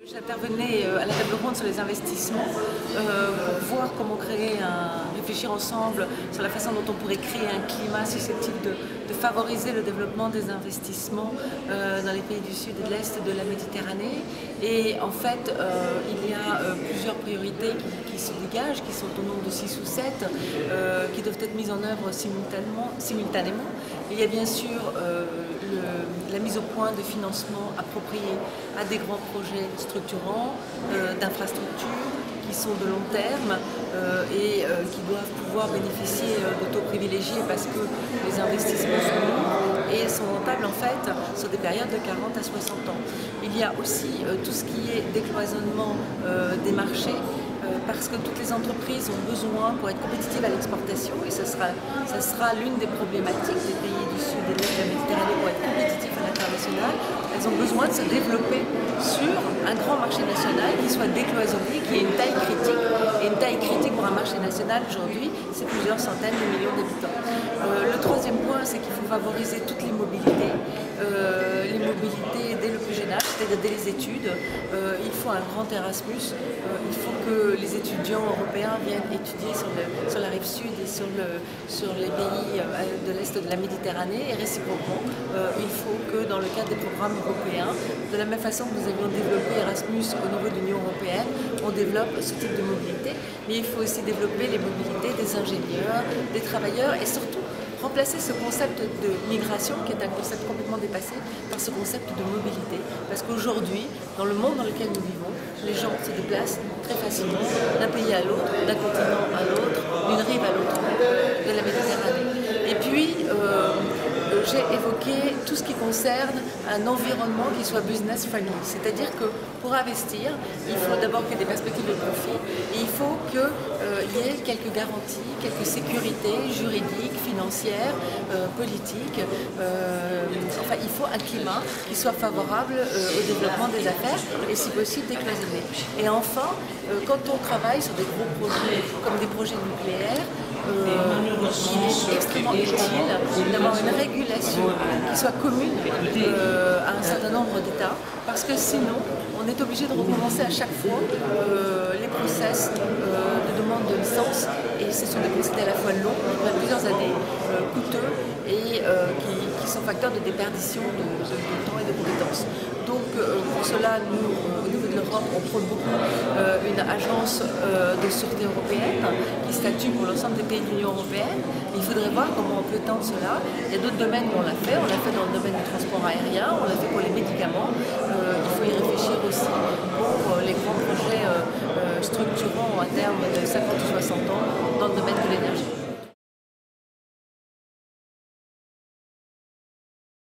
J'intervenais à la table ronde sur les investissements pour voir comment réfléchir ensemble sur la façon dont on pourrait créer un climat susceptible de favoriser le développement des investissements dans les pays du Sud et de l'Est de la Méditerranée. Et en fait, il y a plusieurs priorités qui se dégagent, qui sont au nombre de 6 ou 7, qui doivent être mises en œuvre simultanément. Il y a bien sûr la mise au point de financements appropriés à des grands projets structurants, d'infrastructures qui sont de long terme et qui doivent pouvoir bénéficier de taux privilégiés parce que les investissements sont longs et sont rentables en fait sur des périodes de 40 à 60 ans. Il y a aussi tout ce qui est décloisonnement des marchés, parce que toutes les entreprises ont besoin, pour être compétitives à l'exportation, et ça sera l'une des problématiques des pays du Sud et de l'Est de la Méditerranée pour être compétitifs à l'international, elles ont besoin de se développer sur un grand marché national qui soit décloisonné, qui ait une taille critique. Et une taille critique pour un marché national aujourd'hui, c'est plusieurs centaines de millions d'habitants. Le troisième point, c'est qu'il faut favoriser toutes les mobilités dès le plus jeune âge, c'est-à-dire dès les études. Il faut un grand Erasmus, il faut que les étudiants européens viennent étudier sur la rive sud et sur les pays de l'Est de la Méditerranée, et réciproquement, il faut que dans le cadre des programmes européens, de la même façon que nous avions développé Erasmus au niveau de l'Union européenne, on développe ce type de mobilité, mais il faut aussi développer les mobilités des ingénieurs, des travailleurs et surtout remplacer ce concept de migration, qui est un concept complètement dépassé, par ce concept de mobilité. Parce qu'aujourd'hui, dans le monde dans lequel nous vivons, les gens se déplacent très facilement d'un pays à l'autre, d'un continent à l'autre, d'une rive à l'autre de la Méditerranée. Et puis, j'ai évoqué tout ce qui concerne un environnement qui soit business friendly. C'est-à-dire que pour investir, il faut d'abord qu'il y ait des perspectives de profit et il faut qu'il y ait quelques garanties, quelques sécurités juridiques, financières, politiques. Enfin, il faut un climat qui soit favorable au développement des affaires et si possible décloisonné. Et enfin, quand on travaille sur des gros projets comme des projets nucléaires, il est extrêmement utile d'avoir une régulation qui soit commune à un certain nombre d'États, parce que sinon on est obligé de recommencer à chaque fois les process de demande de licence, et ce sont des procédés à la fois longs, plusieurs années, coûteux et qui sont facteurs de déperdition de temps et de compétences. Donc pour cela, nous, au niveau de l'Europe, on prône beaucoup une agence de sûreté européenne qui statue pour l'ensemble des pays de l'Union européenne. Il faudrait voir comment on peut étendre cela. Il y a d'autres domaines où on l'a fait. On l'a fait dans le domaine du transport aérien, on l'a fait pour les médicaments. Il faut y réfléchir aussi pour les grands projets structurants à terme de 50 ou 60 ans dans le domaine de l'énergie.